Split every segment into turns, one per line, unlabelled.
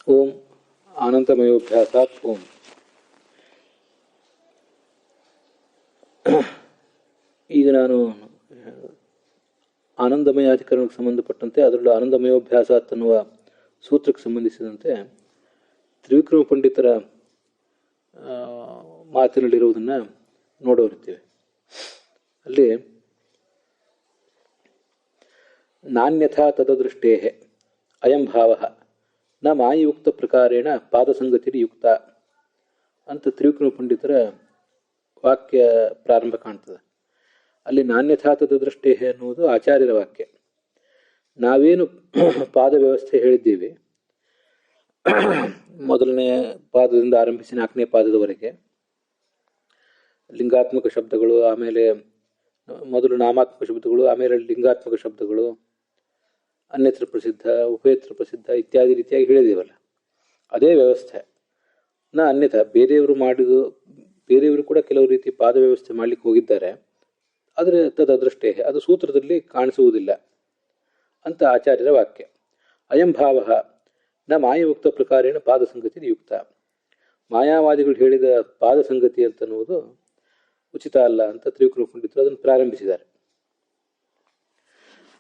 ಓಂ ಆನಂದಮಯೋಭ್ಯಾಸಾತ್ ಓಂ. ಈಗ ನಾನು ಆನಂದಮಯಾಧಿಕರಣಕ್ಕೆ ಸಂಬಂಧಪಟ್ಟಂತೆ ಅದರಲ್ಲೂ ಆನಂದಮಯೋಭ್ಯಾಸಾತ್ ಅನ್ನುವ ಸೂತ್ರಕ್ಕೆ ಸಂಬಂಧಿಸಿದಂತೆ ತ್ರಿವಿಕ್ರಮ ಪಂಡಿತರ ಮಾತಿನಲ್ಲಿರುವುದನ್ನು ನೋಡೋರಿದ್ದೇವೆ. ಅಲ್ಲಿ ನಾನ್ಯಥಾ ತದದೃಷ್ಟೇ ಅಯಂ ಭಾವ ನ ಮಾಯುಕ್ತ ಪ್ರಕಾರೇಣ ಪಾದಸಂಗತಿರಿ ಯುಕ್ತ ಅಂತ ತ್ರಿವಿಕ್ರಮ ಪಂಡಿತರ ವಾಕ್ಯ ಪ್ರಾರಂಭ ಕಾಣ್ತದೆ. ಅಲ್ಲಿ ನಾನ್ಯಥಾ ತದದೃಷ್ಟೇ ಅನ್ನುವುದು ಆಚಾರ್ಯರ ವಾಕ್ಯ. ನಾವೇನು ಪಾದ ವ್ಯವಸ್ಥೆ ಹೇಳಿದ್ದೀವಿ, ಮೊದಲನೇ ಪಾದದಿಂದ ಆರಂಭಿಸಿ 4ನೇ ಪಾದದವರೆಗೆ ಲಿಂಗಾತ್ಮಕ ಶಬ್ದಗಳು, ಆಮೇಲೆ ಮೊದಲು ನಾಮಾತ್ಮಕ ಶಬ್ದಗಳು, ಆಮೇಲೆ ಲಿಂಗಾತ್ಮಕ ಶಬ್ದಗಳು, ಅನ್ಯತ್ರ ಪ್ರಸಿದ್ಧ, ಉಭಯತ್ರ ಪ್ರಸಿದ್ಧ ಇತ್ಯಾದಿ ರೀತಿಯಾಗಿ ಹೇಳಿದೇವಲ್ಲ, ಅದೇ ವ್ಯವಸ್ಥೆ ನಾ ಅನ್ಯಥ ಬೇರೆಯವರು ಕೂಡ ಕೆಲವು ರೀತಿ ಪಾದ ವ್ಯವಸ್ಥೆ ಮಾಡಲಿಕ್ಕೆ ಹೋಗಿದ್ದಾರೆ. ಆದರೆ ತದದೃಷ್ಟೇ ಅದು ಸೂತ್ರದಲ್ಲಿ ಕಾಣಿಸುವುದಿಲ್ಲ ಅಂತ ಆಚಾರ್ಯರ ವಾಕ್ಯ. ಅಯಂ ಭಾವ ನ ಮಾಯುಕ್ತ ಪ್ರಕಾರೇಣ ಪಾದಸಂಗತಿ ಯುಕ್ತ. ಮಾಯಾವಾದಿಗಳು ಹೇಳಿದ ಪಾದಸಂಗತಿ ಅಂತನ್ನುವುದು ಉಚಿತ ಅಲ್ಲ ಅಂತ ತ್ರಿವಿಕ್ರಮ ಪಂಡಿತರು ಅದನ್ನು ಪ್ರಾರಂಭಿಸಿದ್ದಾರೆ.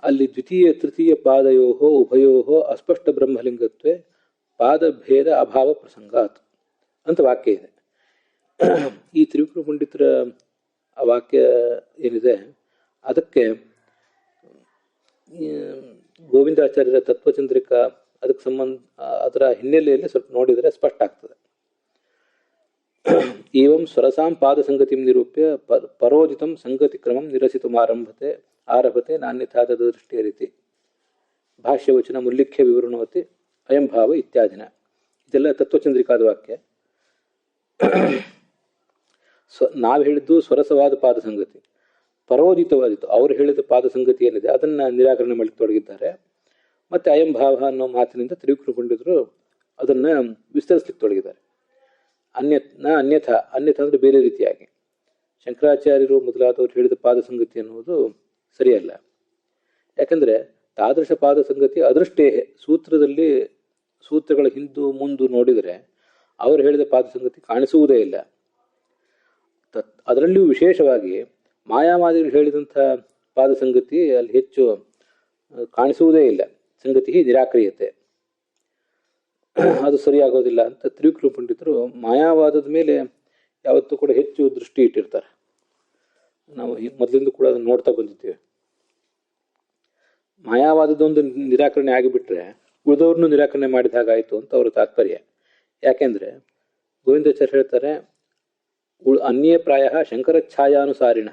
ಅಲ್ಲಿ ದ್ವಿತೀಯ ತೃತೀಯ ಪಾದಯೋ ಉಭಯೋ ಅಸ್ಪಷ್ಟ ಬ್ರಹ್ಮಲಿಂಗತ್ವೇ ಪಾದಭೇದ ಅಭಾವ ಪ್ರಸಂಗಾತ್ ಅಂತ ವಾಕ್ಯ ಇದೆ. ಈ ತ್ರಿವಿಕ್ರಮ ಪಂಡಿತರ ಆ ವಾಕ್ಯ ಏನಿದೆ ಅದಕ್ಕೆ ಗೋವಿಂದಾಚಾರ್ಯರ ತತ್ವಚಂದ್ರಿಕಾ ಅದಕ್ಕೆ ಅದರ ಹಿನ್ನೆಲೆಯಲ್ಲಿ ಸ್ವಲ್ಪ ನೋಡಿದರೆ ಸ್ಪಷ್ಟ ಆಗ್ತದೆ. ಏವಂ ಸ್ವರಸಾಂ ಪಾದಸಂಗತಿಂ ನಿರೂಪ್ಯ ಪರೋಜಿತಂ ಸಂಗತಿ ಕ್ರಮಂ ಆರಭತೆ ನಾನ್ಯಥಾ ತದದೃಷ್ಟೇ ರೀತಿ ಭಾಷ್ಯವಚನ ಮುಲ್ಲಿಖ್ಯ ವಿವರಣವತಿ ಅಯಂ ಭಾವ ಇತ್ಯಾದಿನ. ಇದೆಲ್ಲ ತತ್ವಚಂದ್ರಿಕಾದ ವಾಕ್ಯ. ನಾವು ಹೇಳಿದ್ದು ಸ್ವರಸವಾದ ಪಾದಸಂಗತಿ, ಪರೋಜಿತವಾದಿತ್ತು ಅವ್ರು ಹೇಳಿದ ಪಾದಸಂಗತಿ ಏನಿದೆ ಅದನ್ನು ನಿರಾಕರಣೆ ಮಾಡಲಿಕ್ಕೆ ತೊಡಗಿದ್ದಾರೆ. ಮತ್ತು ಅಯಂ ಭಾವ ಅನ್ನೋ ಮಾತಿನಿಂದ ತ್ರಿವಿಕ್ರಮ ಪಂಡಿತರು ಅದನ್ನು ವಿಸ್ತರಿಸಲಿಕ್ಕೆ ತೊಡಗಿದ್ದಾರೆ. ಅನ್ಯಥಾ ಅಂದರೆ ಬೇರೆ ರೀತಿಯಾಗಿ ಶಂಕರಾಚಾರ್ಯರು ಮೊದಲಾದವರು ಹೇಳಿದ ಪಾದಸಂಗತಿ ಅನ್ನುವುದು ಸರಿಯಲ್ಲ. ಯಾಕಂದರೆ ತಾದೃಶ ಪಾದಸಂಗತಿ ಅದೃಷ್ಟೇ ಸೂತ್ರಗಳ ಹಿಂದು ಮುಂದು ನೋಡಿದರೆ ಅವರು ಹೇಳಿದ ಪಾದಸಂಗತಿ ಕಾಣಿಸುವುದೇ ಇಲ್ಲ. ಅದರಲ್ಲಿಯೂ ವಿಶೇಷವಾಗಿ ಮಾಯಾವಾದಿಗಳು ಹೇಳಿದಂಥ ಪಾದಸಂಗತಿ ಅಲ್ಲಿ ಹೆಚ್ಚು ಕಾಣಿಸುವುದೇ ಇಲ್ಲ. ಸಂಗತಿ ನಿರಾಕ್ರಿಯತೆ, ಅದು ಸರಿಯಾಗೋದಿಲ್ಲ ಅಂತ ತ್ರಿವಿಕ್ರಮ ಪಂಡಿತರು ಮಾಯಾವಾದದ ಮೇಲೆ ಯಾವತ್ತೂ ಕೂಡ ಹೆಚ್ಚು ದೃಷ್ಟಿ ಇಟ್ಟಿರ್ತಾರೆ. ನಾವು ಮೊದಲಿಂದ ಕೂಡ ಅದನ್ನು ನೋಡ್ತಾ ಬಂದಿದ್ದೇವೆ. ಮಾಯಾವಾದದೊಂದು ನಿರಾಕರಣೆ ಆಗಿಬಿಟ್ರೆ ಉಳಿದವ್ರನ್ನೂ ನಿರಾಕರಣೆ ಮಾಡಿದ ಹಾಗಾಯಿತು ಅಂತ ಅವರ ತಾತ್ಪರ್ಯ. ಯಾಕೆಂದರೆ ಗೋವಿಂದಾಚಾರ್ಯ ಹೇಳ್ತಾರೆ, ಅನ್ಯೇ ಪ್ರಾಯ ಶಂಕರ ಛಾಯಾನುಸಾರಿಣ.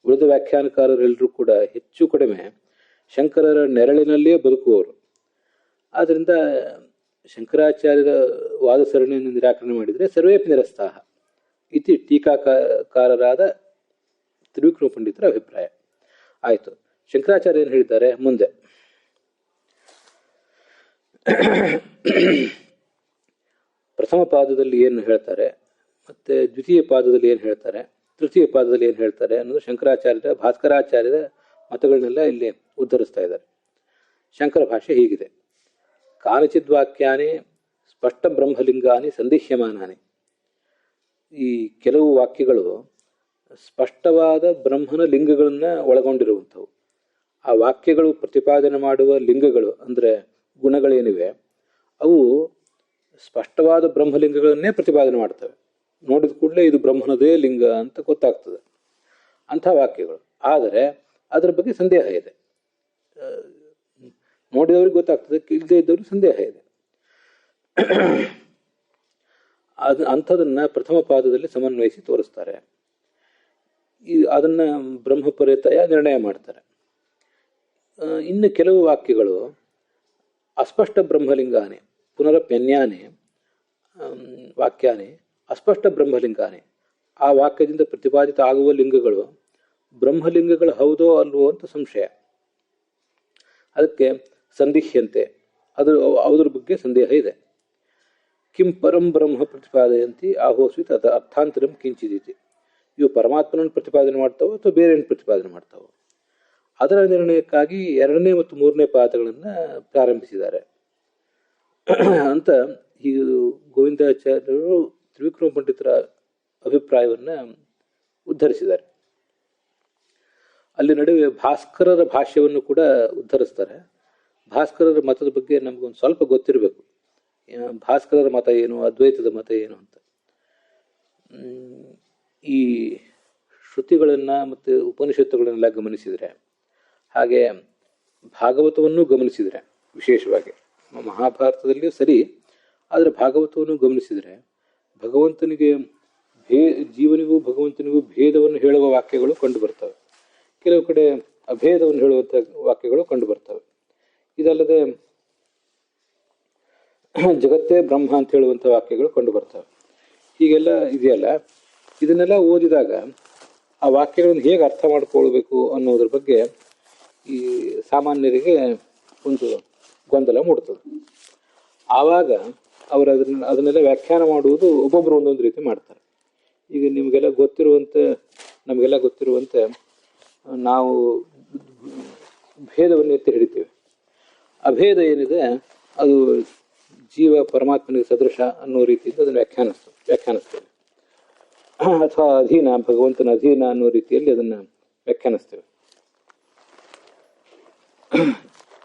ಉಳಿದ ವ್ಯಾಖ್ಯಾನಕಾರರೆಲ್ಲರೂ ಕೂಡ ಹೆಚ್ಚು ಕಡಿಮೆ ಶಂಕರರ ನೆರಳಿನಲ್ಲಿಯೇ ಬದುಕುವವರು. ಆದ್ದರಿಂದ ಶಂಕರಾಚಾರ್ಯರ ವಾದ ಸರಣಿಯನ್ನು ನಿರಾಕರಣೆ ಮಾಡಿದರೆ ಸರ್ವೇಪಿ ನಿರಸ್ತಾಹ ಇತಿ ಟೀಕಾಕಾರರಾದ ತ್ರಿವಿಕ್ರಮ ಪಂಡಿತರ ಅಭಿಪ್ರಾಯ. ಆಯಿತು, ಶಂಕರಾಚಾರ್ಯ ಏನು ಹೇಳಿದ್ದಾರೆ ಮುಂದೆ. ಪ್ರಥಮ ಪಾದದಲ್ಲಿ ಏನು ಹೇಳ್ತಾರೆ, ಮತ್ತು ದ್ವಿತೀಯ ಪಾದದಲ್ಲಿ ಏನು ಹೇಳ್ತಾರೆ, ತೃತೀಯ ಪಾದದಲ್ಲಿ ಏನು ಹೇಳ್ತಾರೆ ಅನ್ನೋದು ಶಂಕರಾಚಾರ್ಯರ ಭಾಸ್ಕರಾಚಾರ್ಯರ ಮತಗಳನ್ನೆಲ್ಲ ಇಲ್ಲಿ ಉದ್ಧರಿಸ್ತಾ ಇದ್ದಾರೆ. ಶಂಕರ ಭಾಷೆ ಹೀಗಿದೆ: ಕಾನಿಚಿದ್ವಾಕ್ಯಾನಿ ಸ್ಪಷ್ಟ ಬ್ರಹ್ಮಲಿಂಗಾನಿ ಸಂದಿಹ್ಯಮಾನಾನಿ. ಈ ಕೆಲವು ವಾಕ್ಯಗಳು ಸ್ಪಷ್ಟವಾದ ಬ್ರಹ್ಮನ ಲಿಂಗಗಳನ್ನು ಒಳಗೊಂಡಿರುವಂಥವು. ಆ ವಾಕ್ಯಗಳು ಪ್ರತಿಪಾದನೆ ಮಾಡುವ ಲಿಂಗಗಳು ಅಂದರೆ ಗುಣಗಳೇನಿವೆ ಅವು ಸ್ಪಷ್ಟವಾದ ಬ್ರಹ್ಮಲಿಂಗಗಳನ್ನೇ ಪ್ರತಿಪಾದನೆ ಮಾಡ್ತವೆ. ನೋಡಿದ ಕೂಡಲೇ ಇದು ಬ್ರಹ್ಮನದೇ ಲಿಂಗ ಅಂತ ಗೊತ್ತಾಗ್ತದೆ ಅಂಥ ವಾಕ್ಯಗಳು. ಆದರೆ ಅದರ ಬಗ್ಗೆ ಸಂದೇಹ ಇದೆ. ನೋಡಿದವ್ರಿಗೆ ಗೊತ್ತಾಗ್ತದೆ, ಇಲ್ಲದೇ ಇದ್ದವ್ರಿಗೆ ಸಂದೇಹ ಇದೆ. ಅಂಥದನ್ನು ಪ್ರಥಮ ಪಾದದಲ್ಲಿ ಸಮನ್ವಯಿಸಿ ತೋರಿಸ್ತಾರೆ. ಅದನ್ನು ಬ್ರಹ್ಮಪರ್ಯತಯ ನಿರ್ಣಯ ಮಾಡ್ತಾರೆ. ಇನ್ನು ಕೆಲವು ವಾಕ್ಯಗಳು ಅಸ್ಪಷ್ಟ ಬ್ರಹ್ಮಲಿಂಗಾನೆ ಪುನರಪ್ಯನ್ಯಾನೆ ವಾಕ್ಯಾನೆ ಅಸ್ಪಷ್ಟ ಬ್ರಹ್ಮಲಿಂಗಾನೆ. ಆ ವಾಕ್ಯದಿಂದ ಪ್ರತಿಪಾದಿತ ಆಗುವ ಲಿಂಗಗಳು ಬ್ರಹ್ಮಲಿಂಗಗಳು ಹೌದೋ ಅಲ್ವೋ ಅಂತ ಸಂಶಯ. ಅದಕ್ಕೆ ಸಂದಿಹ್ಯಂತೆ, ಅದರ ಬಗ್ಗೆ ಸಂದೇಹ ಇದೆ. ಕಿಂ ಪರಂ ಬ್ರಹ್ಮ ಪ್ರತಿಪಾದಯಂತಿ ಆಹೋಸ್ವಿ ತದ ಅರ್ಥಾಂತರಂ ಕಿಂಚಿದಿತಿ. ಇವು ಪರಮಾತ್ಮನನ್ನು ಪ್ರತಿಪಾದನೆ ಮಾಡ್ತಾವೋ ಅಥವಾ ಬೇರೆಯನ್ನು ಪ್ರತಿಪಾದನೆ ಮಾಡ್ತಾವೋ ಅದರ ನಿರ್ಣಯಕ್ಕಾಗಿ 2ನೇ ಮತ್ತು 3ನೇ ಪಾದಗಳನ್ನು ಪ್ರಾರಂಭಿಸಿದ್ದಾರೆ. ಅಂತ ಹೀಗೆ ಗೋವಿಂದಾಚಾರ್ಯರು ತ್ರಿವಿಕ್ರಮ ಪಂಡಿತರ ಅಭಿಪ್ರಾಯವನ್ನು ಉದ್ಧರಿಸಿದ್ದಾರೆ. ಅಲ್ಲಿ ನಡುವೆ ಭಾಸ್ಕರರ ಭಾಷ್ಯವನ್ನು ಕೂಡ ಉದ್ಧರಿಸ್ತಾರೆ. ಭಾಸ್ಕರರ ಮತದ ಬಗ್ಗೆ ನಮಗೊಂದು ಸ್ವಲ್ಪ ಗೊತ್ತಿರಬೇಕು. ಭಾಸ್ಕರರ ಮತ ಏನು, ಅದ್ವೈತದ ಮತ ಏನು ಅಂತ. ಈ ಶ್ರುತಿಗಳನ್ನು ಮತ್ತು ಉಪನಿಷತ್ತುಗಳನ್ನೆಲ್ಲ ಗಮನಿಸಿದರೆ, ಹಾಗೆ ಭಾಗವತವನ್ನು ಗಮನಿಸಿದರೆ, ವಿಶೇಷವಾಗಿ ಮಹಾಭಾರತದಲ್ಲಿಯೂ ಸರಿ, ಆದರೆ ಭಾಗವತವನ್ನು ಗಮನಿಸಿದರೆ ಭಗವಂತನಿಗೆ ಜೀವನಿಗೂ ಭಗವಂತನಿಗೂ ಭೇದವನ್ನು ಹೇಳುವ ವಾಕ್ಯಗಳು ಕಂಡು ಬರ್ತವೆ. ಕೆಲವು ಕಡೆ ಅಭೇದವನ್ನು ಹೇಳುವಂಥ ವಾಕ್ಯಗಳು ಕಂಡು ಬರ್ತವೆ. ಇದಲ್ಲದೆ ಜಗತ್ತೇ ಬ್ರಹ್ಮ ಅಂತ ಹೇಳುವಂಥ ವಾಕ್ಯಗಳು ಕಂಡು ಬರ್ತವೆ. ಹೀಗೆಲ್ಲ ಇದೆಯಲ್ಲ, ಇದನ್ನೆಲ್ಲ ಓದಿದಾಗ ಆ ವಾಕ್ಯಗಳನ್ನು ಹೇಗೆ ಅರ್ಥ ಮಾಡ್ಕೊಳ್ಬೇಕು ಅನ್ನೋದ್ರ ಬಗ್ಗೆ ಈ ಸಾಮಾನ್ಯರಿಗೆ ಒಂದು ಗೊಂದಲ ಮೂಡ್ತದೆ. ಆವಾಗ ಅವರು ಅದನ್ನೆಲ್ಲ ವ್ಯಾಖ್ಯಾನ ಮಾಡುವುದು ಒಬ್ಬೊಬ್ಬರು ಒಂದೊಂದು ರೀತಿ ಮಾಡ್ತಾರೆ. ಈಗ ನಮಗೆಲ್ಲ ಗೊತ್ತಿರುವಂತೆ ನಾವು ಭೇದವನ್ನು ಎತ್ತಿ ಹಿಡಿತೀವಿ. ಅಭೇದ ಏನಿದೆ ಅದು ಜೀವ ಪರಮಾತ್ಮನಿಗೆ ಸದೃಶ ಅನ್ನೋ ರೀತಿಯಿಂದ ಅದನ್ನು ವ್ಯಾಖ್ಯಾನಿಸ್ತೇವೆ. ಅಥವಾ ಅಧೀನ, ಭಗವಂತನ ಅಧೀನ ಅನ್ನೋ ರೀತಿಯಲ್ಲಿ ಅದನ್ನು ವ್ಯಾಖ್ಯಾನಿಸ್ತೇವೆ.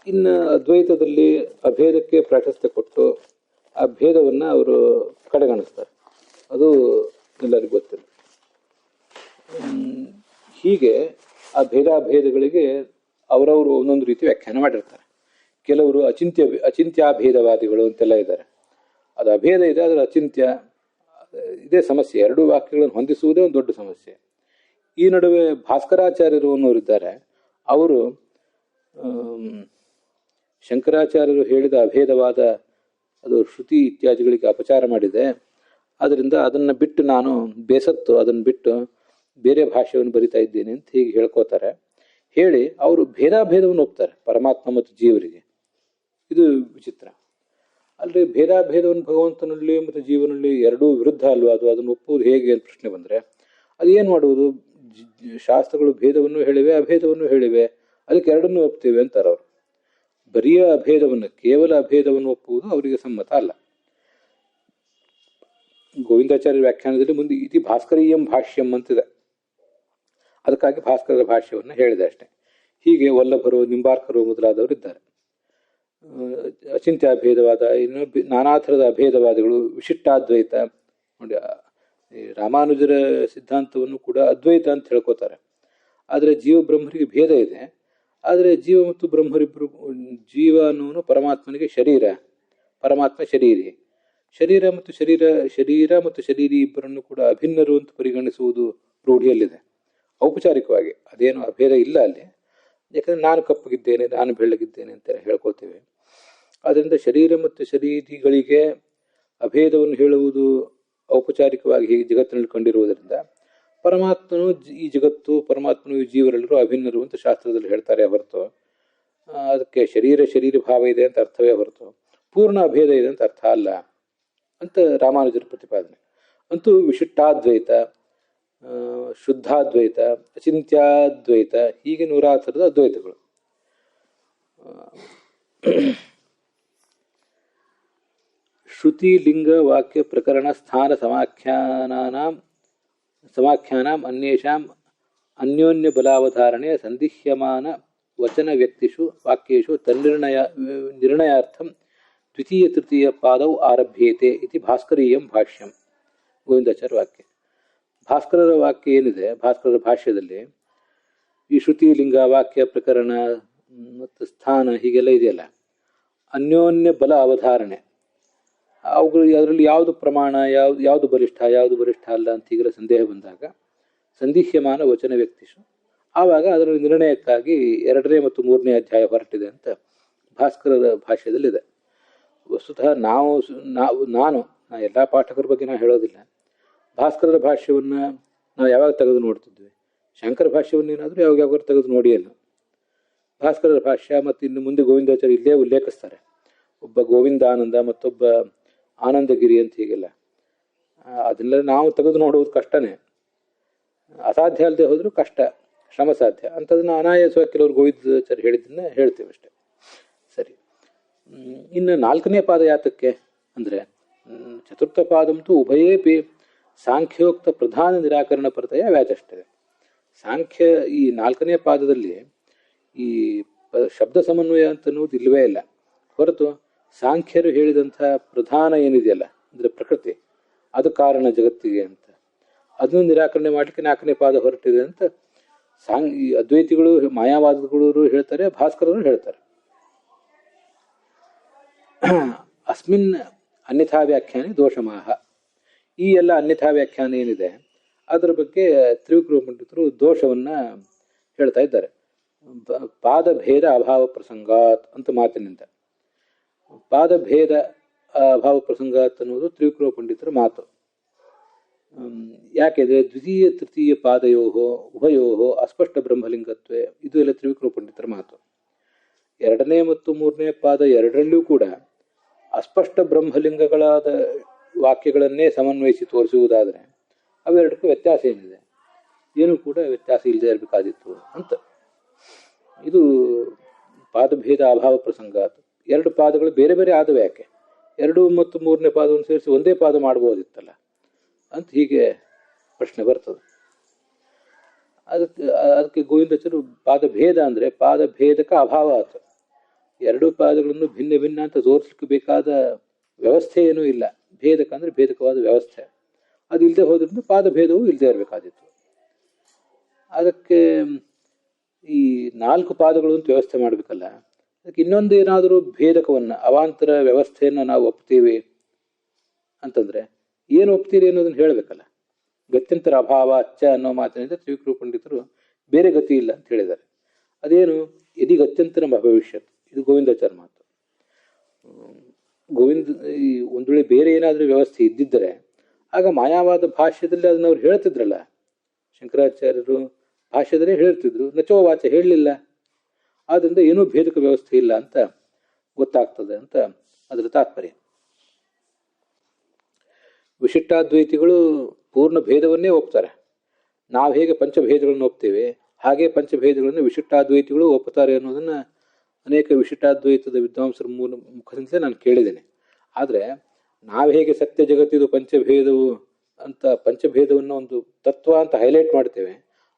ಇನ್ನು ಅದ್ವೈತದಲ್ಲಿ ಅಭೇದಕ್ಕೆ ಪ್ರಾಶಸ್ತ್ಯ ಕೊಟ್ಟು ಆ ಭೇದವನ್ನು ಅವರು ಕಡೆಗಣಿಸ್ತಾರೆ. ಅದು ಎಲ್ಲರಿಗೂ ಗೊತ್ತಿಲ್ಲ. ಹೀಗೆ ಆ ಭೇದಾಭೇದಗಳಿಗೆ ಅವರವರು ಒಂದೊಂದು ರೀತಿ ವ್ಯಾಖ್ಯಾನ ಮಾಡಿರ್ತಾರೆ. ಕೆಲವರು ಅಚಿಂತ್ಯಾಭೇದವಾದಿಗಳು ಅಂತೆಲ್ಲ ಇದ್ದಾರೆ. ಅದು ಅಭೇದ ಇದೆ, ಅದರ ಅಚಿಂತ್ಯ ಇದೇ ಸಮಸ್ಯೆ. ಎರಡೂ ವಾಕ್ಯಗಳನ್ನು ಹೊಂದಿಸುವುದೇ ಒಂದು ದೊಡ್ಡ ಸಮಸ್ಯೆ. ಈ ನಡುವೆ ಭಾಸ್ಕರಾಚಾರ್ಯರು ಅನ್ನೋರಿದ್ದಾರೆ. ಅವರು ಶಂಕರಾಚಾರ್ಯರು ಹೇಳಿದ ಅಭೇದವಾದ ಅದು ಶ್ರುತಿ ಇತ್ಯಾದಿಗಳಿಗೆ ಅಪಚಾರ ಮಾಡಿದೆ, ಆದ್ದರಿಂದ ಅದನ್ನು ಬಿಟ್ಟು ನಾನು ಬೇಸತ್ತು ಅದನ್ನು ಬಿಟ್ಟು ಬೇರೆ ಭಾಷೆಯನ್ನು ಬರಿತಾ ಇದ್ದೇನೆ ಅಂತ ಹೀಗೆ ಹೇಳ್ಕೋತಾರೆ. ಹೇಳಿ ಅವರು ಭೇದಾಭೇದವನ್ನು ಒಪ್ತಾರೆ ಪರಮಾತ್ಮ ಮತ್ತು ಜೀವರಿಗೆ. ಇದು ವಿಚಿತ್ರ ಅಲ್ಲದೆ. ಭೇದಾಭೇದವನ್ನು ಭಗವಂತನಲ್ಲಿ ಮತ್ತು ಜೀವನಲ್ಲಿ ಎರಡೂ ವಿರುದ್ಧ ಅಲ್ವಾ? ಅದನ್ನು ಒಪ್ಪುವುದು ಹೇಗೆ ಅಂತ ಪ್ರಶ್ನೆ ಬಂದರೆ ಅದೇನು ಮಾಡುವುದು? ಶಾಸ್ತ್ರಗಳು ಭೇದವನ್ನು ಹೇಳಿವೆ, ಅಭೇದವನ್ನು ಹೇಳಿವೆ, ಅದಕ್ಕೆ ಎರಡನ್ನೂ ಒಪ್ತೇವೆ ಅಂತಾರೆ ಅವರು. ಬರಿಯ ಅಭೇದವನ್ನು, ಕೇವಲ ಅಭೇದವನ್ನು ಒಪ್ಪುವುದು ಅವರಿಗೆ ಸಮ್ಮತ ಅಲ್ಲ. ಗೋವಿಂದಾಚಾರ್ಯ ವ್ಯಾಖ್ಯಾನದಲ್ಲಿ ಮುಂದೆ ಇತಿ ಭಾಸ್ಕರೀಯಂ ಭಾಷ್ಯಂ ಅಂತಿದೆ. ಅದಕ್ಕಾಗಿ ಭಾಸ್ಕರರ ಭಾಷ್ಯವನ್ನು ಹೇಳಿದೆ ಅಷ್ಟೆ. ಹೀಗೆ ವಲ್ಲಭರು, ನಿಂಬಾರ್ಕರು ಮೊದಲಾದವರು ಇದ್ದಾರೆ. ಅಚಿಂತ್ಯಾಭೇದವಾದ, ಇನ್ನು ನಾನಾ ಥರದ ಅಭೇದವಾದಿಗಳು, ವಿಶಿಷ್ಟಾದ್ವೈತ ನೋಡಿ. ರಾಮಾನುಜರ ಸಿದ್ಧಾಂತವನ್ನು ಕೂಡ ಅದ್ವೈತ ಅಂತ ಹೇಳ್ಕೋತಾರೆ. ಆದರೆ ಜೀವ ಬ್ರಹ್ಮರಿಗೆ ಭೇದ ಇದೆ. ಆದರೆ ಜೀವ ಮತ್ತು ಬ್ರಹ್ಮರಿಬ್ಬರು, ಜೀವ ಅನ್ನೋನು ಪರಮಾತ್ಮನಿಗೆ ಶರೀರ, ಪರಮಾತ್ಮ ಶರೀರಿ. ಶರೀರ ಮತ್ತು ಶರೀರಿ ಇಬ್ಬರನ್ನು ಕೂಡ ಅಭಿನ್ನರು ಅಂತ ಪರಿಗಣಿಸುವುದು ರೂಢಿಯಲ್ಲಿದೆ ಔಪಚಾರಿಕವಾಗಿ. ಅದೇನು ಅಭೇದ ಇಲ್ಲ ಅಲ್ಲಿ. ಯಾಕಂದರೆ ನಾನು ಕಪ್ಪಗಿದ್ದೇನೆ, ನಾನು ಬೆಳ್ಳಗಿದ್ದೇನೆ ಅಂತ ಹೇಳ್ಕೊಳ್ತೇವೆ. ಆದ್ದರಿಂದ ಶರೀರ ಮತ್ತು ಶರೀರಿಗಳಿಗೆ ಅಭೇದವನ್ನು ಹೇಳುವುದು ಔಪಚಾರಿಕವಾಗಿ ಹೀಗೆ ಜಗತ್ತಿನಲ್ಲಿ ಕಂಡಿರುವುದರಿಂದ ಪರಮಾತ್ಮನು ಈ ಜಗತ್ತು, ಪರಮಾತ್ಮನು ಈ ಜೀವರೆಲ್ಲರೂ ಅಭಿನ್ನರು ಅಂತ ಶಾಸ್ತ್ರದಲ್ಲಿ ಹೇಳ್ತಾರೆ ಹೊರತು ಅದಕ್ಕೆ ಶರೀರ ಭಾವ ಇದೆ ಅಂತ ಅರ್ಥವೇ ಹೊರತು ಪೂರ್ಣ ಅಭೇದ ಇದೆ ಅಂತ ಅರ್ಥ ಅಲ್ಲ ಅಂತ ರಾಮಾನುಜರ ಪ್ರತಿಪಾದನೆ. ಅಂತೂ ವಿಶಿಷ್ಟಾದ್ವೈತ, ಶುದ್ಧಾದ್ವೈತ, ಅಚಿಂತ್ಯಾದ್ವೈತ, ಹೀಗೆ 100 ಥರದ ಅದ್ವೈತಗಳು. ಶ್ರುತಿ ಲಿಂಗ ವಾಕ್ಯ ಪ್ರಕರಣ ಸ್ಥಾನ ಸಮಾಖ್ಯಾನಾಂ ಅನ್ಯೇಷಾಂ ಅನ್ಯೋನ್ಯ ಬಲಾವಧಾರಣೆ ಸಂದಿಹ್ಯಮಾನ ವಚನ ವ್ಯಕ್ತಿಷು ವಾಕ್ಯೇಷು ನಿರ್ಣಯಾರ್ಥಂ ದ್ವಿತೀಯ ತೃತೀಯ ಪಾದೌ ಆರಭ್ಯೇತೆ ಇತಿ ಭಾಸ್ಕರೀಯಂ ಭಾಷ್ಯಂ. ಗೋವಿಂದಾಚಾರ್ಯ ವಾಕ್ಯ. ಭಾಸ್ಕರರ ವಾಕ್ಯ ಏನಿದೆ, ಭಾಸ್ಕರರ ಭಾಷ್ಯದಲ್ಲಿ ಈ ಶ್ರುತಿ ಲಿಂಗ ವಾಕ್ಯ ಪ್ರಕರಣ ಮತ್ತು ಸ್ಥಾನ ಹೀಗೆಲ್ಲ ಇದೆಯಲ್ಲ, ಅನ್ಯೋನ್ಯ ಬಲ ಅವಧಾರಣೆ, ಅವುಗಳು ಅದರಲ್ಲಿ ಯಾವುದು ಪ್ರಮಾಣ, ಯಾವುದು ಬಲಿಷ್ಠ ಅಲ್ಲ ಅಂತ ಈಗಲೇ ಸಂದೇಹ ಬಂದಾಗ ಸಂದಿಹ್ಯಮಾನ ವಚನ ವ್ಯಕ್ತಿಷು, ಆವಾಗ ಅದರ ನಿರ್ಣಯಕ್ಕಾಗಿ 2ನೇ ಮತ್ತು 3ನೇ ಅಧ್ಯಾಯ ಹೊರಟಿದೆ ಅಂತ ಭಾಸ್ಕರರ ಭಾಷ್ಯದಲ್ಲಿದೆ. ವಸ್ತುತಃ ನಾನು ಎಲ್ಲ ಪಾಠಕರ ಬಗ್ಗೆ ನಾವು ಹೇಳೋದಿಲ್ಲ. ಭಾಸ್ಕರರ ಭಾಷ್ಯವನ್ನು ನಾವು ಯಾವಾಗ ತೆಗೆದು ನೋಡ್ತಿದ್ವಿ? ಶಂಕರ ಭಾಷ್ಯವನ್ನು ಏನಾದರೂ ಯಾವಾಗಾದ್ರೂ ತೆಗೆದು ನೋಡಿಯಲ್ಲ. ಭಾಸ್ಕರರ ಭಾಷ್ಯ ಮತ್ತು ಇನ್ನು ಮುಂದೆ ಗೋವಿಂದಾಚಾರ್ಯ ಇಲ್ಲೇ ಉಲ್ಲೇಖಿಸ್ತಾರೆ. ಒಬ್ಬ ಗೋವಿಂದಾನಂದ ಮತ್ತೊಬ್ಬ ಆನಂದಗಿರಿ ಅಂತ ಹೀಗೆಲ್ಲ. ಅದನ್ನೆಲ್ಲ ನಾವು ತೆಗೆದು ನೋಡುವುದು ಕಷ್ಟನೇ, ಅಸಾಧ್ಯ ಅಲ್ಲದೆ ಹೋದರೂ ಕಷ್ಟ, ಶ್ರಮ ಸಾಧ್ಯ. ಅಂಥದನ್ನು ಅನಾಯಾಸವಾಗಿ ಕೆಲವರು ಗೋವಿಂದಾಚಾರ್ಯ ಹೇಳಿದ್ದನ್ನ ಹೇಳ್ತೇವೆ ಅಷ್ಟೆ. ಸರಿ, ಇನ್ನು ನಾಲ್ಕನೇ ಪಾದ ಯಾತಕ್ಕೆ ಅಂದರೆ ಚತುರ್ಥ ಪಾದಂತೂ ಉಭಯೇಪಿ ಸಾಂಖ್ಯೋಕ್ತ ಪ್ರಧಾನ ನಿರಾಕರಣ ಪರತೆಯ ವ್ಯಾಚಷ್ಟೆ. ಸಾಂಖ್ಯ ಈ ನಾಲ್ಕನೇ ಪಾದದಲ್ಲಿ ಈ ಶಬ್ದ ಸಮನ್ವಯ ಅಂತನ್ನುವುದು ಇಲ್ಲವೇ ಇಲ್ಲ. ಹೊರತು ಸಾಂಖ್ಯರು ಹೇಳಿದಂಥ ಪ್ರಧಾನ ಏನಿದೆಯಲ್ಲ ಅಂದರೆ ಪ್ರಕೃತಿ, ಅದು ಕಾರಣ ಜಗತ್ತಿಗೆ ಅಂತ, ಅದನ್ನು ನಿರಾಕರಣೆ ಮಾಡಲಿಕ್ಕೆ ನಾಲ್ಕನೇ ಪಾದ ಹೊರಟಿದೆ ಅಂತ ಈ ಅದ್ವೈತಿಗಳು ಮಾಯಾವಾದಿಗಳು ಹೇಳ್ತಾರೆ, ಭಾಸ್ಕರರು ಹೇಳ್ತಾರೆ. ಅಸ್ಮಿನ್ ಅನ್ಯಥಾ ವ್ಯಾಖ್ಯಾನ ದೋಷಮಾಹ. ಈ ಎಲ್ಲ ಅನ್ಯಥಾ ವ್ಯಾಖ್ಯಾನ ಏನಿದೆ ಅದರ ಬಗ್ಗೆ ತ್ರಿವಿಕ್ರಮ ಪಂಡಿತರು ದೋಷವನ್ನು ಹೇಳ್ತಾ ಇದ್ದಾರೆ. ಪಾದಭೇದ ಅಭಾವ ಪ್ರಸಂಗಾತ್ ಅಂತ ಮಾತಿನಿಂದ ಪಾದಭೇದ ಅಭಾವ ಪ್ರಸಂಗಾತ್ ಅನ್ನೋದು ತ್ರಿವಿಕ್ರಮ ಪಂಡಿತರ ಮಾತು. ಯಾಕೆಂದರೆ ದ್ವಿತೀಯ ತೃತೀಯ ಪಾದಯೋ ಉಭಯೋ ಅಸ್ಪಷ್ಟ ಬ್ರಹ್ಮಲಿಂಗತ್ವೇ, ಇದು ಎಲ್ಲ ತ್ರಿವಿಕ್ರಮ ಪಂಡಿತರ ಮಾತು. ಎರಡನೇ ಮತ್ತು ಮೂರನೇ ಪಾದ ಎರಡರಲ್ಲೂ ಕೂಡ ಅಸ್ಪಷ್ಟ ಬ್ರಹ್ಮಲಿಂಗಗಳಾದ ವಾಕ್ಯಗಳನ್ನೇ ಸಮನ್ವಯಿಸಿ ತೋರಿಸುವುದಾದರೆ ಅವೆರಡಕ್ಕೂ ವ್ಯತ್ಯಾಸ ಏನಿದೆ? ಏನೂ ಕೂಡ ವ್ಯತ್ಯಾಸ ಇಲ್ಲದೆ ಇರಬೇಕಾದಿತ್ತು ಅಂತ. ಇದು ಪಾದಭೇದ ಅಭಾವ ಪ್ರಸಂಗ. ಎರಡು ಪಾದಗಳು ಬೇರೆ ಬೇರೆ ಆದವು ಯಾಕೆ? ಎರಡು ಮತ್ತು ಮೂರನೇ ಪಾದವನ್ನು ಸೇರಿಸಿ ಒಂದೇ ಪಾದ ಮಾಡ್ಬೋದಿತ್ತಲ್ಲ ಅಂತ ಹೀಗೆ ಪ್ರಶ್ನೆ ಬರ್ತದೆ. ಅದಕ್ಕೆ ಗೋವಿಂದಾಚಾರ್ಯರು ಪಾದಭೇದ ಅಂದರೆ ಪಾದಭೇದಕ ಅಭಾವ ಆತ. ಎರಡು ಪಾದಗಳನ್ನು ಭಿನ್ನ ಭಿನ್ನ ಅಂತ ತೋರಿಸ್ಲಿಕ್ಕೆ ಬೇಕಾದ ವ್ಯವಸ್ಥೆ ಏನೂ ಇಲ್ಲ. ಭೇದಕ ಅಂದರೆ ಭೇದಕವಾದ ವ್ಯವಸ್ಥೆ, ಅದು ಇಲ್ಲದೆ ಹೋದ್ರಿಂದ ಪಾದಭೇದವೂ ಇಲ್ಲದೆ ಇರಬೇಕಾದಿತ್ತು. ಅದಕ್ಕೆ ಈ ನಾಲ್ಕು ಪಾದಗಳು ಅಂತ ವ್ಯವಸ್ಥೆ ಮಾಡಬೇಕಲ್ಲ, ಅದಕ್ಕೆ ಇನ್ನೊಂದು ಏನಾದರೂ ಭೇದಕವನ್ನು ಅವಾಂತರ ವ್ಯವಸ್ಥೆಯನ್ನು ನಾವು ಒಪ್ತೀವಿ ಅಂತಂದರೆ ಏನು ಒಪ್ತೀರಿ ಅನ್ನೋದನ್ನು ಹೇಳಬೇಕಲ್ಲ. ಗತ್ಯಂತರ ಅಭಾವ ಅಚ್ಚ ಅನ್ನೋ ಮಾತಿನಿಂದ ತ್ರಿವಿಕ್ರಮ ಪಂಡಿತರು ಬೇರೆ ಗತಿ ಇಲ್ಲ ಅಂತ ಹೇಳಿದ್ದಾರೆ. ಅದೇನು? ಯದಿ ಗತ್ಯಂತರ ಭವಿಷ್ಯತ್, ಇದು ಗೋವಿಂದಾಚಾರ್ಯ ಮಾತು. ಈ ಒಂದು ವೇಳೆ ಬೇರೆ ಏನಾದರೂ ವ್ಯವಸ್ಥೆ ಇದ್ದಿದ್ದರೆ ಆಗ ಮಾಯಾವಾದ ಭಾಷ್ಯದಲ್ಲಿ ಅದನ್ನ ಅವ್ರು ಹೇಳ್ತಿದ್ರಲ್ಲ, ಶಂಕರಾಚಾರ್ಯರು ಭಾಷ್ಯದಲ್ಲೇ ಹೇಳ್ತಿದ್ರು, ನಚೋವಾಚ ಹೇಳಲಿಲ್ಲ. ಆದ್ದರಿಂದ ಏನೂ ಭೇದಕ ವ್ಯವಸ್ಥೆ ಇಲ್ಲ ಅಂತ ಗೊತ್ತಾಗ್ತದೆ ಅಂತ ಅದರ ತಾತ್ಪರ್ಯ. ವಿಶಿಷ್ಟಾದ್ವೈತಿಗಳು ಪೂರ್ಣ ಭೇದವನ್ನೇ ಒಪ್ತಾರೆ. ನಾವು ಹೇಗೆ ಪಂಚಭೇದಗಳನ್ನು ಒಪ್ತೇವೆ ಹಾಗೆ ಪಂಚಭೇದಗಳನ್ನು ವಿಶಿಷ್ಟಾದ್ವೈತಿಗಳು ಒಪ್ಪುತ್ತಾರೆ ಅನ್ನೋದನ್ನು ಅನೇಕ ವಿಶಿಷ್ಟಾದ್ವೈತದ ವಿದ್ವಾಂಸರ ಮುಖದಿಂದಲೇ ನಾನು ಕೇಳಿದ್ದೇನೆ. ಆದರೆ ನಾವು ಹೇಗೆ ಸತ್ಯ ಜಗತ್ತಿದು ಪಂಚಭೇದವು ಅಂತ ಪಂಚಭೇದವನ್ನು ಒಂದು ತತ್ವ ಅಂತ ಹೈಲೈಟ್ ಮಾಡ್ತೇವೆ,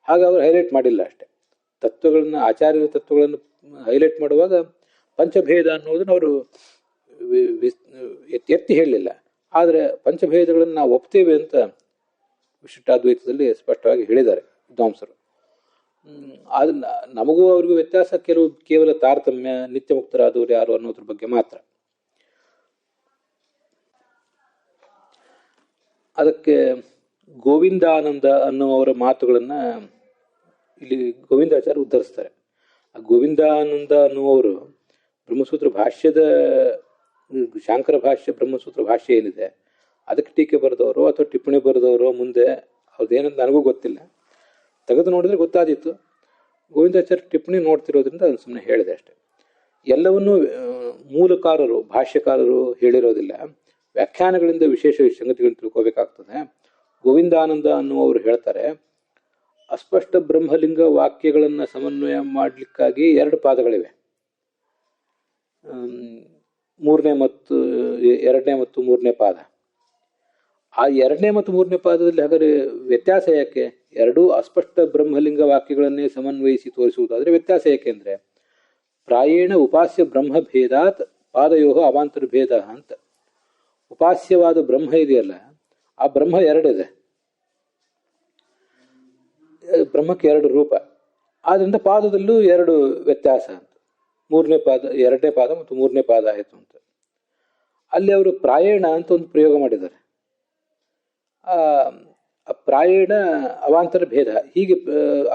ಹಾಗೆ ಅವರು ಹೈಲೈಟ್ ಮಾಡಿಲ್ಲ ಅಷ್ಟೆ. ತತ್ವಗಳನ್ನು, ಆಚಾರ್ಯರ ತತ್ವಗಳನ್ನು ಹೈಲೈಟ್ ಮಾಡುವಾಗ ಪಂಚಭೇದ ಅನ್ನೋದನ್ನು ಅವರು ಎತ್ತಿ ಹೇಳಲಿಲ್ಲ. ಆದರೆ ಪಂಚಭೇದಗಳನ್ನು ನಾವು ಒಪ್ತೇವೆ ಅಂತ ವಿಶಿಷ್ಟಾದ್ವೈತದಲ್ಲಿ ಸ್ಪಷ್ಟವಾಗಿ ಹೇಳಿದ್ದಾರೆ ವಿದ್ವಾಂಸರು. ಅದು ನಮಗೂ ಅವ್ರಿಗೂ ವ್ಯತ್ಯಾಸ ಕೇವಲ ತಾರತಮ್ಯ, ನಿತ್ಯ ಮುಕ್ತರಾದವರು ಯಾರು ಅನ್ನೋದ್ರ ಬಗ್ಗೆ ಮಾತ್ರ. ಅದಕ್ಕೆ ಗೋವಿಂದಾನಂದ ಅನ್ನುವವರ ಮಾತುಗಳನ್ನು ಇಲ್ಲಿ ಗೋವಿಂದಾಚಾರ್ಯ ಉದ್ಧರಿಸ್ತಾರೆ. ಆ ಗೋವಿಂದಾನಂದ ಅನ್ನುವರು ಬ್ರಹ್ಮಸೂತ್ರ ಭಾಷ್ಯದ, ಶಾಂಕರ ಭಾಷ್ಯ ಬ್ರಹ್ಮಸೂತ್ರ ಭಾಷ್ಯ ಏನಿದೆ ಅದಕ್ಕೆ ಟೀಕೆ ಬರೆದವರು ಅಥವಾ ಟಿಪ್ಪಣಿ ಬರೆದವರು ಮುಂದೆ ಅವ್ರದ್ದೇನಂತ ನನಗೂ ಗೊತ್ತಿಲ್ಲ, ತೆಗೆದು ನೋಡಿದ್ರೆ ಗೊತ್ತಾದಿತ್ತು. ಗೋವಿಂದಾಚಾರ್ಯ ಟಿಪ್ಪಣಿ ನೋಡ್ತಿರೋದ್ರಿಂದ ಅದನ್ನು ಸುಮ್ಮನೆ ಹೇಳಿದೆ ಅಷ್ಟೆ. ಎಲ್ಲವನ್ನೂ ಮೂಲಕಾರರು, ಭಾಷ್ಯಕಾರರು ಹೇಳಿರೋದಿಲ್ಲ, ವ್ಯಾಖ್ಯಾನಗಳಿಂದ ವಿಶೇಷ ಸಂಗತಿಗಳನ್ನು ತಿಳ್ಕೋಬೇಕಾಗ್ತದೆ. ಗೋವಿಂದಾನಂದ ಅನ್ನುವರು ಹೇಳ್ತಾರೆ, ಅಸ್ಪಷ್ಟ ಬ್ರಹ್ಮಲಿಂಗ ವಾಕ್ಯಗಳನ್ನು ಸಮನ್ವಯ ಮಾಡಲಿಕ್ಕಾಗಿ ಎರಡು ಪಾದಗಳಿವೆ. ಎರಡನೇ ಮತ್ತು ಮೂರನೇ ಪಾದ. ಆ ಎರಡನೇ ಮತ್ತು ಮೂರನೇ ಪಾದದಲ್ಲಿ ಹಾಗಾದರೆ ವ್ಯತ್ಯಾಸ ಯಾಕೆ? ಎರಡೂ ಅಸ್ಪಷ್ಟ ಬ್ರಹ್ಮಲಿಂಗ ವಾಕ್ಯಗಳನ್ನೇ ಸಮನ್ವಯಿಸಿ ತೋರಿಸುವುದಾದರೆ ವ್ಯತ್ಯಾಸ ಯಾಕೆಂದರೆ ಪ್ರಾಯೇಣ ಉಪಾಸ್ಯ ಬ್ರಹ್ಮಭೇದಾತ್ ಪಾದಯೋ ಅವಾಂತರ ಭೇದ ಅಂತ. ಉಪಾಸ್ಯವಾದ ಬ್ರಹ್ಮ ಇದೆಯಲ್ಲ, ಆ ಬ್ರಹ್ಮ ಎರಡಿದೆ, ಬ್ರಹ್ಮಕ್ಕೆ ಎರಡು ರೂಪ, ಆದ್ದರಿಂದ ಪಾದದಲ್ಲೂ ಎರಡು ವ್ಯತ್ಯಾಸ ಅಂತ. ಎರಡನೇ ಪಾದ ಮತ್ತು ಮೂರನೇ ಪಾದ ಆಯಿತು ಅಂತ. ಅಲ್ಲಿ ಅವರು ಪ್ರಾಯೇಣ ಅಂತ ಒಂದು ಪ್ರಯೋಗ ಮಾಡಿದ್ದಾರೆ. ಆ ಪ್ರಾಯೇಣ ಅವಾಂತರ ಭೇದ, ಹೀಗೆ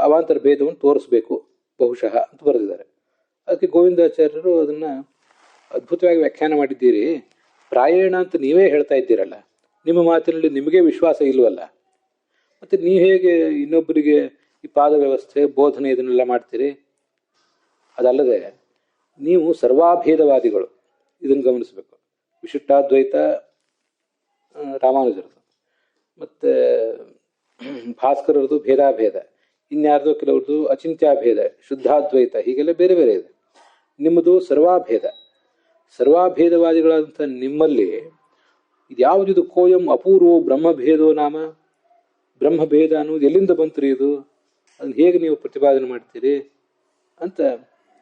ಅವಾಂತರ ಭೇದವನ್ನು ತೋರಿಸ್ಬೇಕು ಬಹುಶಃ ಅಂತ ಬರೆದಿದ್ದಾರೆ. ಅದಕ್ಕೆ ಗೋವಿಂದಾಚಾರ್ಯರು ಅದನ್ನು ಅದ್ಭುತವಾಗಿ ವ್ಯಾಖ್ಯಾನ ಮಾಡಿದ್ದೀರಿ. ಪ್ರಾಯೇಣ ಅಂತ ನೀವೇ ಹೇಳ್ತಾ ಇದ್ದೀರಲ್ಲ, ನಿಮ್ಮ ಮಾತಿನಲ್ಲಿ ನಿಮಗೆ ವಿಶ್ವಾಸ ಇಲ್ವಲ್ಲ, ಮತ್ತು ನೀವು ಹೇಗೆ ಇನ್ನೊಬ್ಬರಿಗೆ ಈ ಪಾದ ವ್ಯವಸ್ಥೆ ಬೋಧನೆ ಇದನ್ನೆಲ್ಲ ಮಾಡ್ತೀರಿ? ಅದಲ್ಲದೆ ನೀವು ಸರ್ವಾಭೇದವಾದಿಗಳು, ಇದನ್ನು ಗಮನಿಸಬೇಕು. ವಿಶಿಷ್ಟಾದ್ವೈತ ರಾಮಾನುಜರದು, ಮತ್ತು ಭಾಸ್ಕರರದು ಭೇದಾಭೇದ, ಇನ್ಯಾರ್ದೋ ಕೆಲವ್ರದ್ದು ಅಚಿಂತ್ಯಾಭೇದ, ಶುದ್ಧಾದ್ವೈತ, ಹೀಗೆಲ್ಲ ಬೇರೆ ಬೇರೆ ಇದೆ. ನಿಮ್ಮದು ಸರ್ವಾಭೇದ. ಸರ್ವಾಭೇದವಾದಿಗಳಾದಂಥ ನಿಮ್ಮಲ್ಲಿ ಇದ್ಯಾವುದಿದು ಕೋಯಂ ಅಪೂರ್ವ ಬ್ರಹ್ಮಭೇದೋ ನಾಮ, ಬ್ರಹ್ಮಭೇದ ಅನ್ನೋದು ಎಲ್ಲಿಂದ ಬಂತ್ರಿ ಇದು, ಅದನ್ನು ಹೇಗೆ ನೀವು ಪ್ರತಿಪಾದನೆ ಮಾಡ್ತೀರಿ ಅಂತ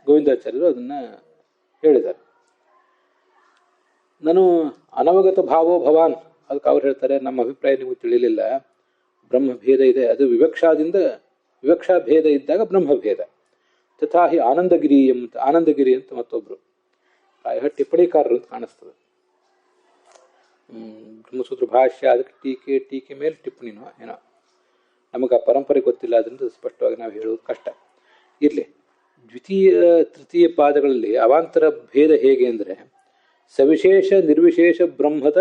ಗೋವಿಂದಾಚಾರ್ಯರು ಅದನ್ನು ಹೇಳಿದ್ದಾರೆ. ನಾನು ಅನವಗತ ಭಾವೋ ಭವಾನ್, ಅದಕ್ಕೆ ಅವ್ರು ಹೇಳ್ತಾರೆ ನಮ್ಮ ಅಭಿಪ್ರಾಯ ನಿಮಗೆ ತಿಳಿಲಿಲ್ಲ, ಬ್ರಹ್ಮಭೇದ ಇದೆ, ಅದು ವಿವಕ್ಷಾ ಭೇದ ಇದ್ದಾಗ ಬ್ರಹ್ಮಭೇದ. ತಥಾ ಹಿ ಆನಂದಗಿರಿ ಅಂತ ಮತ್ತೊಬ್ರು ಪ್ರಾಯ ಟಿಪ್ಪಣಿಕಾರರು ಅಂತ ಕಾಣಿಸ್ತದೆ. ಬ್ರಹ್ಮಸೂತ್ರ ಭಾಷ್ಯ, ಅದಕ್ಕೆ ಟೀಕೆ ಮೇಲೆ ಟಿಪ್ಪಣಿನೋ ಏನೋ, ನಮಗೆ ಆ ಪರಂಪರೆ ಗೊತ್ತಿಲ್ಲ, ಅದರಿಂದ ಸ್ಪಷ್ಟವಾಗಿ ನಾವು ಹೇಳೋದು ಕಷ್ಟ. ಇರಲಿ, ದ್ವಿತೀಯ ತೃತೀಯ ಪಾದಗಳಲ್ಲಿ ಅವಾಂತರ ಭೇದ ಹೇಗೆ ಅಂದರೆ ಸವಿಶೇಷ ನಿರ್ವಿಶೇಷ ಬ್ರಹ್ಮದ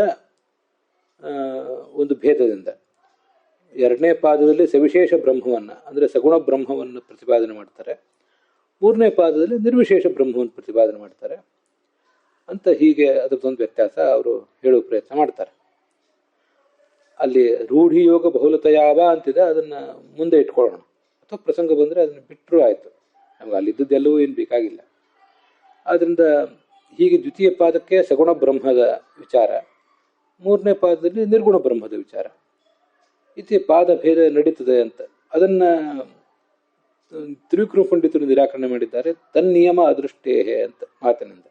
ಒಂದು ಭೇದದಿಂದ, ಎರಡನೇ ಪಾದದಲ್ಲಿ ಸವಿಶೇಷ ಬ್ರಹ್ಮವನ್ನು ಅಂದರೆ ಸಗುಣ ಬ್ರಹ್ಮವನ್ನು ಪ್ರತಿಪಾದನೆ ಮಾಡ್ತಾರೆ, ಮೂರನೇ ಪಾದದಲ್ಲಿ ನಿರ್ವಿಶೇಷ ಬ್ರಹ್ಮವನ್ನು ಪ್ರತಿಪಾದನೆ ಮಾಡ್ತಾರೆ ಅಂತ. ಹೀಗೆ ಅದರದ್ದೊಂದು ವ್ಯತ್ಯಾಸ ಅವರು ಹೇಳುವ ಪ್ರಯತ್ನ ಮಾಡ್ತಾರೆ. ಅಲ್ಲಿ ರೂಢಿಯೋಗ ಬಹುಲತಯಾವ ಅಂತಿದೆ, ಅದನ್ನು ಮುಂದೆ ಇಟ್ಕೊಳ್ಳೋಣ, ಅಥವಾ ಪ್ರಸಂಗ ಬಂದರೆ ಅದನ್ನು ಬಿಟ್ಟರೂ ಆಯಿತು, ನಮ್ಗೆ ಅಲ್ಲಿದ್ದದ್ದೆಲ್ಲವೂ ಏನು ಬೇಕಾಗಿಲ್ಲ. ಆದ್ದರಿಂದ ಹೀಗೆ ದ್ವಿತೀಯ ಪಾದಕ್ಕೆ ಸಗುಣ ಬ್ರಹ್ಮದ ವಿಚಾರ, ಮೂರನೇ ಪಾದದಲ್ಲಿ ನಿರ್ಗುಣ ಬ್ರಹ್ಮದ ವಿಚಾರ, ಇತಿ ಪಾದ ಭೇದ ನಡೀತದೆ ಅಂತ ಅದನ್ನು ತ್ರಿವಿಕ್ರಮ ಪಂಡಿತರು ನಿರಾಕರಣೆ ಮಾಡಿದ್ದಾರೆ. ತನ್ನಿಯಮ ಅದೃಷ್ಟೇಹೆ ಅಂತ ಮಾತಿನಿಂದ,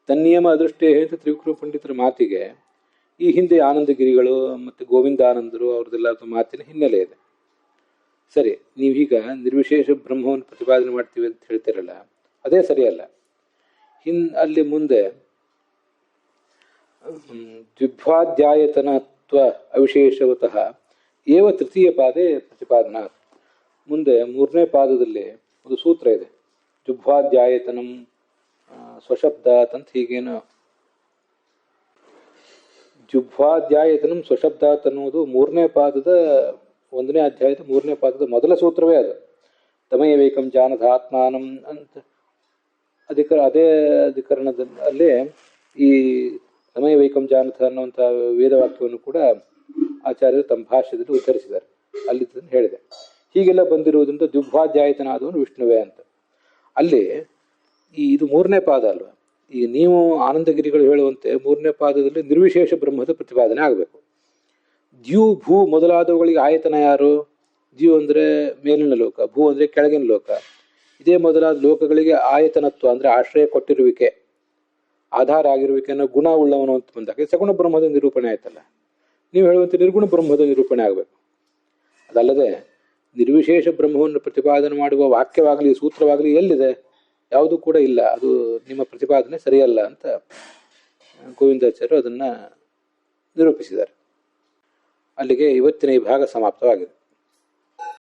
ತನ್ನಿಯಮ ಅದೃಷ್ಟೇಹೆ ಅಂತ ತ್ರಿವಿಕ್ರಮ ಪಂಡಿತರ ಮಾತಿಗೆ ಈ ಹಿಂದೆ ಆನಂದಗಿರಿಗಳು ಮತ್ತು ಗೋವಿಂದಾನಂದರು ಅವ್ರದ್ದೆಲ್ಲ ಮಾತಿನ ಹಿನ್ನೆಲೆ ಇದೆ. ಸರಿ, ನೀವೀಗ ನಿರ್ವಿಶೇಷ ಬ್ರಹ್ಮವನ್ನು ಪ್ರತಿಪಾದನೆ ಮಾಡ್ತೀವಿ ಅಂತ ಹೇಳ್ತಿರಲ್ಲ, ಅದೇ ಸರಿಯಲ್ಲ. ಅಲ್ಲಿ ಮುಂದೆ ದ್ವಿಭ್ವಾಧ್ಯಾಯತನತ್ವ ಅವಿಶೇಷವತಃ ಏವ ತೃತೀಯ ಪಾದೇ ಪ್ರತಿಪಾದನಾ. ಮುಂದೆ ಮೂರನೇ ಪಾದದಲ್ಲಿ ಒಂದು ಸೂತ್ರ ಇದೆ, ದ್ವಿಭ್ವಾಧ್ಯಾಯತನಂ ಸ್ವಶಬ್ದಾತ್ ಅಂತ, ಹೀಗೇನು ದ್ವಿಭ್ವಾಧ್ಯಾಯತನಂ ಸ್ವಶಬ್ದಾತ್ ಅನ್ನೋದು ಮೂರನೇ ಪಾದದ ಒಂದನೇ ಅಧ್ಯಾಯದ ಮೂರನೇ ಪಾದದ ಮೊದಲ ಸೂತ್ರವೇ ಅದು. ತಮಯವೇಕಂ ಜಾನದ ಆತ್ಮಾನಂ ಅಂತ ಅದೇ ಅಧಿಕರಣದಲ್ಲೇ ಈ ತಮಯವೇಕಂ ಜಾನಥ ಅನ್ನುವಂಥ ವೇದವಾಕ್ಯವನ್ನು ಕೂಡ ಆಚಾರ್ಯರು ತಮ್ಮ ಭಾಷ್ಯದಲ್ಲಿ ಉತ್ತರಿಸಿದ್ದಾರೆ. ಅಲ್ಲಿ ಹೇಳಿದೆ, ಹೀಗೆಲ್ಲ ಬಂದಿರುವುದರಿಂದ ದ್ವಿಭ್ವಾಧ್ಯಾಯತನ ಆದವನು ವಿಷ್ಣುವೇ ಅಂತ. ಅಲ್ಲಿ ಇದು ಮೂರನೇ ಪಾದ ಅಲ್ವಾ, ಈಗ ನೀವು ಆನಂದಗಿರಿಗಳು ಹೇಳುವಂತೆ ಮೂರನೇ ಪಾದದಲ್ಲಿ ನಿರ್ವಿಶೇಷ ಬ್ರಹ್ಮದ ಪ್ರತಿಪಾದನೆ ಆಗಬೇಕು. ದ್ಯು ಭೂ ಮೊದಲಾದವುಗಳಿಗೆ ಆಯತನ ಯಾರು? ದ್ಯು ಅಂದರೆ ಮೇಲಿನ ಲೋಕ, ಭೂ ಅಂದರೆ ಕೆಳಗಿನ ಲೋಕ. ಇದೇ ಮೊದಲಾದ ಲೋಕಗಳಿಗೆ ಆಯತನತ್ವ ಅಂದರೆ ಆಶ್ರಯ ಕೊಟ್ಟಿರುವಿಕೆ, ಆಧಾರ ಆಗಿರುವಿಕೆ ಅನ್ನೋ ಗುಣ ಉಳ್ಳವನು ಅಂತ ಬಂದಾಗ ಸಗುಣ ಬ್ರಹ್ಮದ ನಿರೂಪಣೆ ಆಯ್ತಲ್ಲ. ನೀವು ಹೇಳುವಂತೆ ನಿರ್ಗುಣ ಬ್ರಹ್ಮದ ನಿರೂಪಣೆ ಆಗಬೇಕು. ಅದಲ್ಲದೆ ನಿರ್ವಿಶೇಷ ಬ್ರಹ್ಮವನ್ನು ಪ್ರತಿಪಾದನೆ ಮಾಡುವ ವಾಕ್ಯವಾಗಲಿ ಸೂತ್ರವಾಗಲಿ ಎಲ್ಲಿದೆ? ಯಾವುದೂ ಕೂಡ ಇಲ್ಲ. ಅದು ನಿಮ್ಮ ಪ್ರತಿಪಾದನೆ ಸರಿಯಲ್ಲ ಅಂತ ಗೋವಿಂದಾಚಾರ್ಯರು ಅದನ್ನು ನಿರೂಪಿಸಿದ್ದಾರೆ. ಅಲ್ಲಿಗೆ ಇವತ್ತಿನ ಈ ಭಾಗ ಸಮಾಪ್ತವಾಗಿದೆ.